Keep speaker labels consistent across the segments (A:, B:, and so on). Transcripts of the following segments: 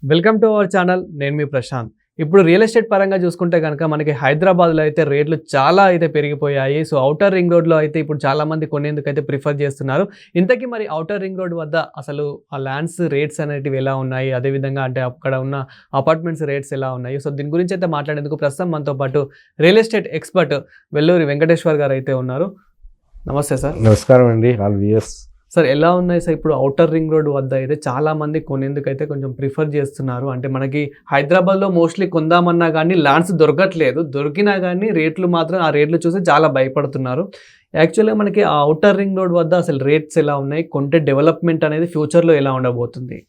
A: Welcome to our channel. నేను మీ ప్రశాంత్. ఇప్పుడు real estate పరంగా చూసుకుంటే కనుక మనకి హైదరాబాద్లో అయితే రేట్లు చాలా అయితే పెరిగిపోయాయి. సో ఔటర్ రింగ్ రోడ్లో అయితే ఇప్పుడు చాలామంది కొనేందుకైతే ప్రిఫర్ చేస్తున్నారు. ఇంతకీ మరి ఔటర్ రింగ్ రోడ్ వద్ద అసలు ఆ ల్యాండ్స్ రేట్స్ అనేటివి ఎలా ఉన్నాయి, అదేవిధంగా అంటే అక్కడ ఉన్న అపార్ట్మెంట్స్ రేట్స్ ఎలా ఉన్నాయి, సో దీని గురించి అయితే మాట్లాడేందుకు ప్రస్తుతం మనతో పాటు real estate expert Velluri Venkateshwar గారు అయితే ఉన్నారు. నమస్తే సార్.
B: నమస్కారం అండి. All weirs.
A: సార్ ఎలా ఉన్నాయి సార్? ఇప్పుడు ఔటర్ రింగ్ రోడ్ వద్ద అయితే చాలా మంది కొనేందుకైతే కొంచెం ప్రిఫర్ చేస్తున్నారు. అంటే మనకి హైదరాబాద్లో మోస్ట్లీ కొందామన్నా కానీ ల్యాండ్స్ దొరకట్లేదు. దొరికినా కానీ రేట్లు మాత్రం ఆ రేట్లు చూసి చాలా భయపడుతున్నారు. యాక్చువల్గా మనకి ఆ ఔటర్ రింగ్ రోడ్ వద్ద అసలు రేట్స్ ఎలా ఉన్నాయి, కొంటే డెవలప్మెంట్ అనేది ఫ్యూచర్లో ఎలా ఉండబోతుంది?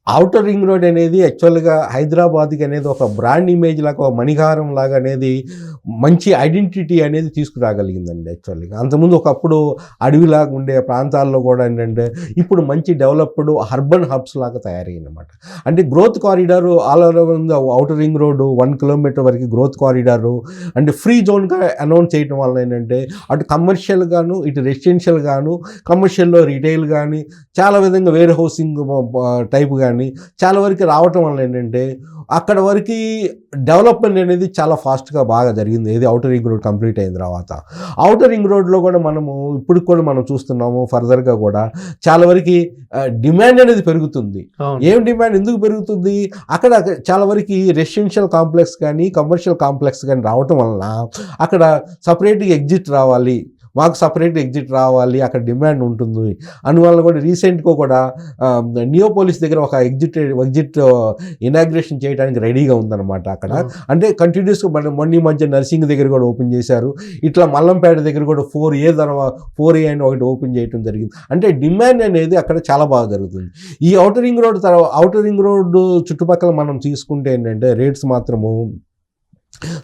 B: ఔటర్ రింగ్ రోడ్ అనేది యాక్చువల్గా హైదరాబాద్కి అనేది ఒక బ్రాండ్ ఇమేజ్ లాగా, ఒక మణిహారం లాగా అనేది మంచి ఐడెంటిటీ అనేది తీసుకురాగలిగిందండి. యాక్చువల్గా అంతకుముందు ఒకప్పుడు అడవిలాగా ఉండే ప్రాంతాల్లో కూడా ఏంటంటే ఇప్పుడు మంచి డెవలప్డ్ అర్బన్ హబ్స్ లాగా తయారయ్యిందన్నమాట. అంటే growth corridor all over outer ring road 1 kilometre వరకు గ్రోత్ కారిడార్ అంటే ఫ్రీ జోన్గా అనౌన్స్ చేయడం వల్ల ఏంటంటే అటు కమర్షియల్ గాను, ఇటు రెసిడెన్షియల్ గాను, కమర్షియల్లో రిటైల్ కానీ చాలా విధంగా వేర్ హౌసింగ్ టైప్ కానీ చాలా వరకు రావటం వల్ల ఏంటంటే అక్కడ వరకు డెవలప్మెంట్ అనేది చాలా ఫాస్ట్గా బాగా జరిగింది. ఏది ఔటర్ రింగ్ రోడ్ కంప్లీట్ అయిన తర్వాత. ఔటర్ రింగ్ రోడ్లో కూడా మనము ఇప్పుడు కూడా మనం చూస్తున్నాము ఫర్దర్గా కూడా చాలా వరకు డిమాండ్ అనేది పెరుగుతుంది. ఏం డిమాండ్ ఎందుకు పెరుగుతుంది? అక్కడ చాలా వరకు రెసిడెన్షియల్ కాంప్లెక్స్ కానీ కమర్షియల్ కాంప్లెక్స్ కానీ రావటం వలన అక్కడ సపరేట్గా ఎగ్జిట్ రావాలి, మాకు సపరేట్ ఎగ్జిట్ రావాలి, అక్కడ డిమాండ్ ఉంటుంది. అందువల్ల కూడా రీసెంట్గా కూడా నియోపోలిస్ దగ్గర ఒక ఎగ్జిట్ ఇనాగ్రేషన్ చేయడానికి రెడీగా ఉందన్నమాట అక్కడ. అంటే కంటిన్యూస్గా మొన్న మధ్య నర్సింగ్ దగ్గర కూడా ఓపెన్ చేశారు. ఇట్లా మల్లంపేట దగ్గర కూడా 4A తర్వాత 4A అని ఒకటి ఓపెన్ చేయడం జరిగింది. అంటే డిమాండ్ అనేది అక్కడ చాలా బాగా జరుగుతుంది. ఈ ఔటర్ రింగ్ రోడ్ తర్వాత ఔటర్ రింగ్ రోడ్ చుట్టుపక్కల మనం తీసుకుంటే ఏంటంటే రేట్స్ మాత్రము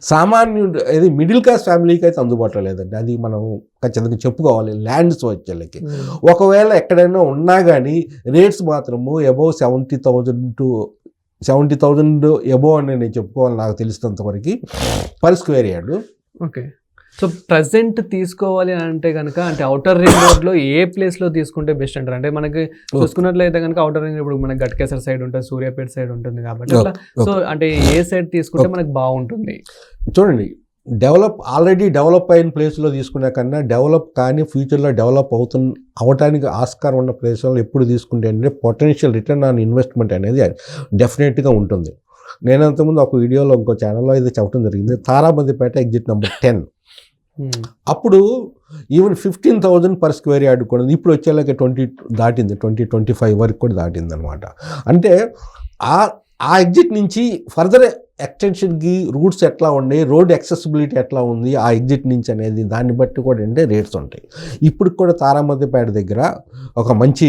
B: సామాన్యుడు ఏది మిడిల్ క్లాస్ ఫ్యామిలీకి అయితే అందుబాటులో లేదండి. అది మనం ఖచ్చితంగా చెప్పుకోవాలి. ల్యాండ్స్ వచ్చేళ్ళకి ఒకవేళ ఎక్కడైనా ఉన్నా కానీ రేట్స్ మాత్రము అబౌవ్ 70,000 to 70,000 అబౌవ్ అని నేను చెప్పుకోవాలి నాకు తెలిసినంత వరకు per square yard.
A: Okay. So present తీసుకోవాలి అంటే కనుక అంటే ఔటర్ రింగ్ రోడ్లో ఏ ప్లేస్లో తీసుకుంటే బెస్ట్ అంటారు? అంటే మనకి చూసుకున్నట్లయితే కనుక ఔటర్ రింగ్ ఇప్పుడు మనకి గట్కేసర్ సైడ్ ఉంటుంది, సూర్యాపేట సైడ్ ఉంటుంది కాబట్టి అట్లా. సో అంటే ఏ సైడ్ తీసుకుంటే మనకు బాగుంటుంది?
B: చూడండి, ఆల్రెడీ డెవలప్ అయిన ప్లేస్లో తీసుకునే కన్నా డెవలప్ కానీ ఫ్యూచర్లో డెవలప్ అవటానికి ఆస్కారం ఉన్న ప్లేస్లో ఎప్పుడు తీసుకుంటే అంటే పొటెన్షియల్ రిటర్న్ ఆన్ ఇన్వెస్ట్మెంట్ అనేది డెఫినెట్గా ఉంటుంది. నేను అంతకుముందు ఒక వీడియోలో ఇంకో ఛానల్లో ఇది చెప్పడం జరిగింది. తారాబందిపేట ఎగ్జిట్ నెంబర్ 10 అప్పుడు ఈవెన్ 15,000 పర్ స్క్వేర్ యార్డ్ కూడా ఇప్పుడు వచ్చేలాగా 20 దాటింది, 20-25 వరకు కూడా దాటింది అనమాట. అంటే ఆ ఎగ్జిట్ నుంచి ఫర్దర్ ఎక్స్టెన్షన్కి రూట్స్ ఎట్లా ఉన్నాయి, రోడ్ యాక్సెసిబిలిటీ ఎట్లా ఉంది ఆ ఎగ్జిట్ నుంచి అనేది దాన్ని బట్టి కూడా అంటే రేట్స్ ఉంటాయి. ఇప్పుడు కూడా తారామధ్యపేట దగ్గర ఒక మంచి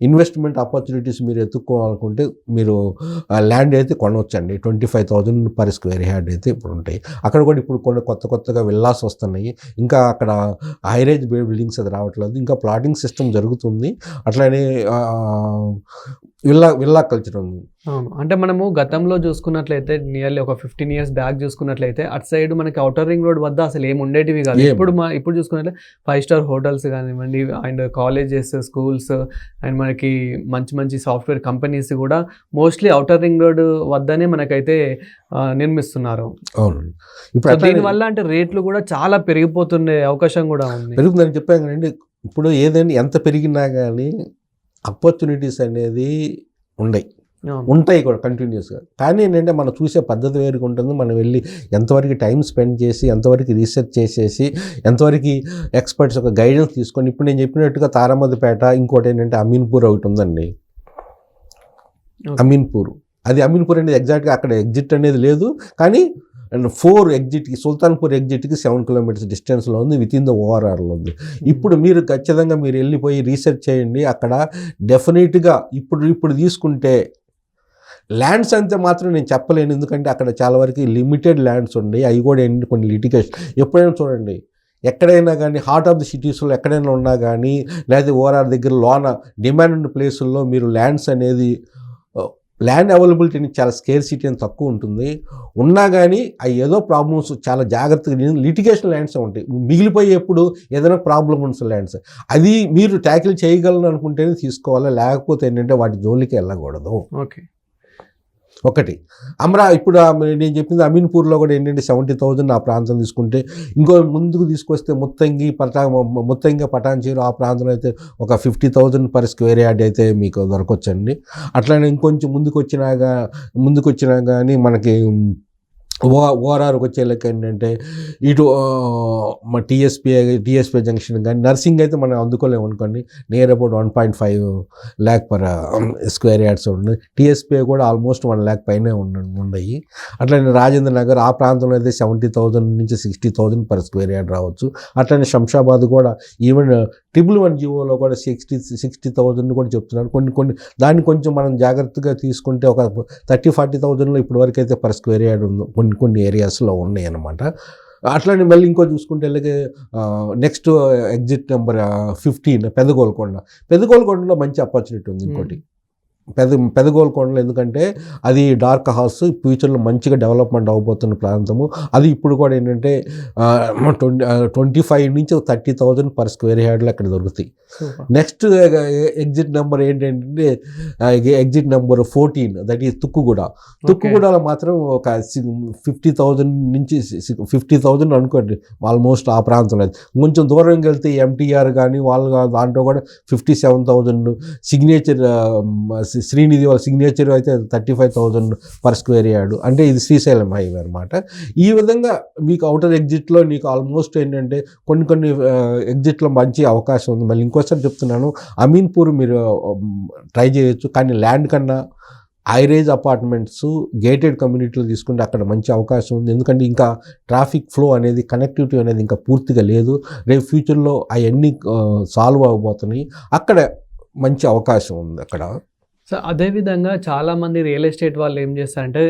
B: ఇన్వెస్ట్మెంట్ ఆపర్చునిటీస్ మీరు ఎత్తుక్కోవాలనుకుంటే మీరు ల్యాండ్ అయితే కొనవచ్చండి. 25,000 పర్ స్క్వేర్ యార్డ్ అయితే ఇప్పుడు ఉంటాయి. అక్కడ కూడా ఇప్పుడు కొన్ని కొత్తగా విల్లాస్ వస్తున్నాయి. ఇంకా అక్కడ హైరేజ్ బిల్డింగ్స్ అది రావట్లేదు, ఇంకా ప్లాటింగ్ సిస్టమ్ జరుగుతుంది. అట్లానే విల్లా కల్చర్ ఉంది.
A: అవును. అంటే మనము గతంలో చూసుకున్నట్లయితే నియర్లీ ఒక 15 years బ్యాక్ చూసుకున్నట్లయితే అటు సైడ్ మనకి ఔటర్ రింగ్ రోడ్ వద్ద అసలు ఏమి ఉండేటివి కాదు. ఇప్పుడు చూసుకున్నట్లయితే 5 star హోటల్స్ కానివ్వండి, అండ్ కాలేజెస్, స్కూల్స్, అండ్ మనకి మంచి సాఫ్ట్వేర్ కంపెనీస్ కూడా మోస్ట్లీ ఔటర్ రింగ్ రోడ్ వద్దనే మనకైతే నిర్మిస్తున్నారు.
B: అవును.
A: ఇప్పుడు దీనివల్ల అంటే రేట్లు కూడా చాలా పెరిగిపోతుండే అవకాశం కూడా ఉంది.
B: పెరుగుతుందని చెప్పాను కదండి. ఇప్పుడు ఏదైనా ఎంత పెరిగినా కానీ ఆపర్చునిటీస్ అనేది ఉంటాయి కూడా కంటిన్యూస్గా. కానీ ఏంటంటే మనం చూసే పద్ధతి వేరుగా ఉంటుంది. మనం వెళ్ళి ఎంతవరకు టైం స్పెండ్ చేసి, ఎంతవరకు రీసెర్చ్ చేసేసి, ఎంతవరకు ఎక్స్పర్ట్స్ ఒక గైడెన్స్ తీసుకొని, ఇప్పుడు నేను చెప్పినట్టుగా తారామధ్యపేట, ఇంకోటి ఏంటంటే అమీన్పూర్ ఒకటి ఉందండి. అమీన్పూర్ అనేది ఎగ్జాక్ట్గా అక్కడ ఎగ్జిట్ అనేది లేదు, కానీ 4 ఎగ్జిట్కి సుల్తాన్పూర్ ఎగ్జిట్కి 7 kilometers డిస్టెన్స్లో ఉంది, విత్ ఇన్ ద ఓఆర్ఆర్లో ఉంది. ఇప్పుడు మీరు ఖచ్చితంగా మీరు వెళ్ళిపోయి రీసెర్చ్ చేయండి. అక్కడ డెఫినెట్గా ఇప్పుడు తీసుకుంటే ల్యాండ్స్ అంతే మాత్రం నేను చెప్పలేను, ఎందుకంటే అక్కడ చాలా వరకు లిమిటెడ్ ల్యాండ్స్ ఉన్నాయి. అవి కూడా కొన్ని లిటిగేషన్. ఎప్పుడైనా చూడండి, ఎక్కడైనా కానీ హార్ట్ ఆఫ్ ది సిటీస్లో ఎక్కడైనా ఉన్నా కానీ, లేదా ఓఆర్ఆర్ దగ్గర లోన డిమాండ్ ఉన్న ప్లేసుల్లో మీరు ల్యాండ్ అవైలబిలిటీ చాలా స్కేర్సిటీ అని తక్కువ ఉంటుంది. ఉన్నా కానీ అవి ఏదో ప్రాబ్లమ్స్ చాలా జాగ్రత్తగా లిటిగేషన్ ల్యాండ్స్ ఉంటాయి. మిగిలిపోయేప్పుడు ఏదైనా ప్రాబ్లమ్ ఉన్న ల్యాండ్స్ అది మీరు ట్యాకిల్ చేయగలను అనుకుంటేనే తీసుకోవాలి, లేకపోతే ఏంటంటే వాటి జోలికి వెళ్ళకూడదు.
A: ఓకే.
B: ఒకటి ఇప్పుడు నేను చెప్పింది అమీన్పూర్లో కూడా ఏంటంటే 70,000 ఆ ప్రాంతం తీసుకుంటే, ఇంకో ముందుకు తీసుకొస్తే ముత్తంగి పటాన్చేరు ఆ ప్రాంతంలో అయితే ఒక 50,000 పర్ స్క్వేర్ యార్డ్ అయితే మీకు దొరకొచ్చండి. అట్లానే ఇంకొంచెం ముందుకు వచ్చినా కానీ మనకి ఓఆర్ఆర్కి వచ్చే లెక్క ఏంటంటే ఇటు టీఎస్పీ జంక్షన్ కానీ నర్సింగ్ అయితే మనం అందుకోలేము అనుకోండి, near about 1.5 lakh per square yards ఉంటుంది. టీఎస్పీ కూడా ఆల్మోస్ట్ 1 lakh పైనే ఉన్నాయి. అట్లనే రాజేంద్ర నగర్ ఆ ప్రాంతంలో అయితే 70,000 నుంచి 60,000 పర్ స్క్వేర్ యార్డ్ రావచ్చు. అట్లనే శంషాబాద్ కూడా ఈవెన్ 111 జీవోలో కూడా 60,000 కూడా చెప్తున్నారు. కొన్ని దాన్ని కొంచెం మనం జాగ్రత్తగా తీసుకుంటే ఒక 30,000-40,000లో ఇప్పటి వరకు అయితే పర్ స్క్వేర్ యార్డ్ ఉంది కొన్ని ఏరియాస్లో ఉన్నాయి అన్నమాట. అట్లానే మళ్ళీ ఇంకో చూసుకుంటే నెక్స్ట్ ఎగ్జిట్ నెంబర్ 15 పెద్దగోల్కొండలో మంచి ఆపర్చునిటీ ఉంది. ఇంకోటి పెదగోల్కొండలో, ఎందుకంటే అది డార్క్ హౌస్, ఫ్యూచర్లో మంచిగా డెవలప్మెంట్ అవబోతున్న ప్రాంతము. అది ఇప్పుడు కూడా ఏంటంటే 25 నుంచి 30,000 పర్ స్క్వేర్ యార్డ్లో అక్కడ దొరుకుతాయి. నెక్స్ట్ ఎగ్జిట్ నెంబర్ ఏంటంటే ఎగ్జిట్ నెంబర్ 14, దట్ ఈస్ తుక్కుగూడలో మాత్రం ఒక 50,000 నుంచి 50,000 అనుకోండి ఆల్మోస్ట్ ఆ ప్రాంతంలో. కొంచెం దూరంకి వెళ్తే ఎంటీఆర్ కానీ వాళ్ళు దాంట్లో కూడా 57,000. సిగ్నేచర్ శ్రీనిధి వాళ్ళ సిగ్నేచర్ అయితే 35,000 పర్ స్క్వేర్ యార్డ్. అంటే ఇది శ్రీశైలం హైవే అనమాట. ఈ విధంగా మీకు అవుటర్ ఎగ్జిట్లో నీకు ఆల్మోస్ట్ ఏంటంటే కొన్ని ఎగ్జిట్లో మంచి అవకాశం ఉంది. మళ్ళీ ఇంకోసారి చెప్తున్నాను, అమీన్పూర్ మీరు ట్రై చేయొచ్చు, కానీ ల్యాండ్ కన్నా హైరేజ్ అపార్ట్మెంట్స్ గేటెడ్ కమ్యూనిటీలో తీసుకుంటే అక్కడ మంచి అవకాశం ఉంది. ఎందుకంటే ఇంకా ట్రాఫిక్ ఫ్లో అనేది, కనెక్టివిటీ అనేది ఇంకా పూర్తిగా లేదు. రేపు ఫ్యూచర్లో అవన్నీ సాల్వ్ అవ్వబోతున్నాయి. అక్కడ మంచి అవకాశం ఉంది అక్కడ.
A: సో అదేవిధంగా చాలామంది రియల్ ఎస్టేట్ వాళ్ళు ఏం చేస్తారంటే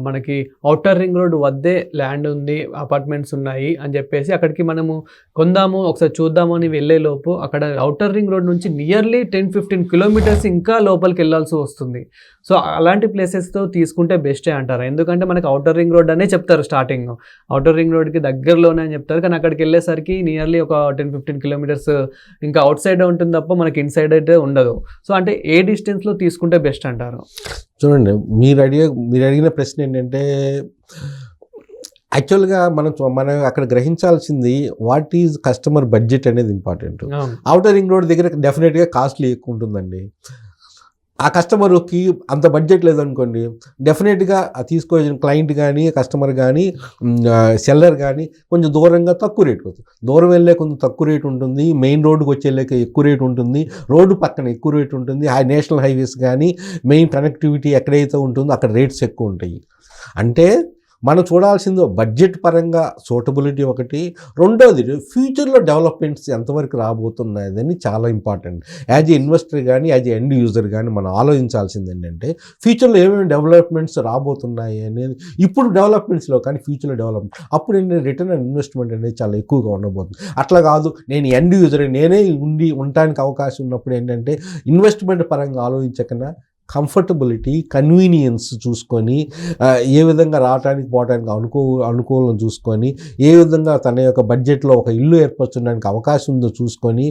A: మనకి ఔటర్ రింగ్ రోడ్ వద్దే ల్యాండ్ ఉంది, అపార్ట్మెంట్స్ ఉన్నాయి అని చెప్పేసి అక్కడికి మనము కొందాము ఒకసారి చూద్దాము అని వెళ్ళే లోపు అక్కడ ఔటర్ రింగ్ రోడ్ నుంచి నియర్లీ 10-15 కిలోమీటర్స్ ఇంకా లోపలికి వెళ్ళాల్సి వస్తుంది. సో అలాంటి ప్లేసెస్తో తీసుకుంటే బెస్టే అంటారు. ఎందుకంటే మనకి ఔటర్ రింగ్ రోడ్ అనే చెప్తారు స్టార్టింగ్, ఔటర్ రింగ్ రోడ్కి దగ్గరలోనే అని చెప్తారు. కానీ అక్కడికి వెళ్ళేసరికి నియర్లీ ఒక 10-15 కిలోమీటర్స్ ఇంకా అవుట్ సైడ్ ఉంటుంది తప్ప మనకి ఇన్సైడ్ అయితే ఉండదు. సో అంటే ఏ డిస్టెన్స్లో తీసుకుంటే బెస్ట్ అంటారు?
B: చూడండి, మీరు అడిగిన ప్రశ్న ఏంటంటే యాక్చువల్గా మనం అక్కడ గ్రహించాల్సింది వాట్ ఈజ్ కస్టమర్ బడ్జెట్ అనేది ఇంపార్టెంట్. ఔటర్ రింగ్ రోడ్ దగ్గర డెఫినెట్గా కాస్ట్లీ ఎక్కువ ఉంటుందండి. ఆ కస్టమర్కి అంత బడ్జెట్ లేదనుకోండి, డెఫినెట్గా తీసుకోవాల్సిన క్లయింట్ కానీ కస్టమర్ కానీ సెల్లర్ కానీ కొంచెం దూరంగా తక్కువ రేట్ అవుతుంది. దూరం వెళ్ళే కొంచెం తక్కువ రేట్ ఉంటుంది, మెయిన్ రోడ్డుకి వచ్చేలేక ఎక్కువ రేట్ ఉంటుంది, రోడ్డు పక్కన ఎక్కువ రేట్ ఉంటుంది. నేషనల్ హైవేస్ కానీ మెయిన్ కనెక్టివిటీ ఎక్కడైతే ఉంటుందో అక్కడ రేట్స్ ఎక్కువ ఉంటాయి. అంటే మనం చూడాల్సిందో బడ్జెట్ పరంగా సూటబిలిటీ ఒకటి, రెండోది ఫ్యూచర్లో డెవలప్మెంట్స్ ఎంతవరకు రాబోతున్నాయని చాలా ఇంపార్టెంట్. యాజ్ ఏ ఇన్వెస్టర్ కానీ యాజ్ ఏ ఎండ్ యూజర్ కానీ మనం ఆలోచించాల్సింది ఏంటంటే ఫ్యూచర్లో ఏమేమి డెవలప్మెంట్స్ రాబోతున్నాయి అనేది. ఇప్పుడు డెవలప్మెంట్స్లో కానీ ఫ్యూచర్లో డెవలప్మెంట్ అప్పుడు ఏంటంటే రిటర్న్ అండ్ ఇన్వెస్ట్మెంట్ అనేది చాలా ఎక్కువగా ఉండబోతుంది. అట్లా కాదు నేను ఎండ్ యూజర్ నేనే ఉండటానికి అవకాశం ఉన్నప్పుడు ఏంటంటే ఇన్వెస్ట్మెంట్ పరంగా ఆలోచించకన్నా కంఫర్టబిలిటీ, కన్వీనియన్స్ చూసుకొని ఏ విధంగా రావడానికి పోవడానికి అనుకూలం చూసుకొని ఏ విధంగా తన యొక్క బడ్జెట్లో ఒక ఇల్లు ఏర్పరచడానికి అవకాశం ఉందో చూసుకొని,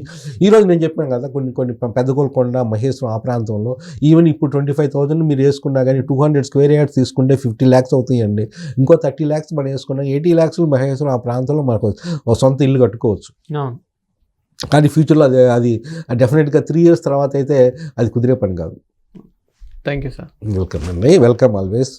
B: ఈరోజు నేను చెప్పాను కదా కొన్ని పెద్దగోల్కొండ, మహేశ్వరం ఆ ప్రాంతంలో ఈవెన్ ఇప్పుడు 25,000 మీరు వేసుకున్నా కానీ 200 స్క్వేర్ యార్డ్స్ తీసుకుంటే 50 lakhs అవుతాయండి. ఇంకో 30 lakhs మనం వేసుకున్నా 80 lakhs మహేశ్వరం ఆ ప్రాంతంలో మనకు సొంత ఇల్లు కట్టుకోవచ్చు. కానీ ఫ్యూచర్లో అది డెఫినెట్గా 3 years తర్వాత అయితే అది కుదిరే పని కాదు.
A: Thank you sir.
B: వెల్కమ్ అండి, వెల్కమ్ ఆల్వేస్.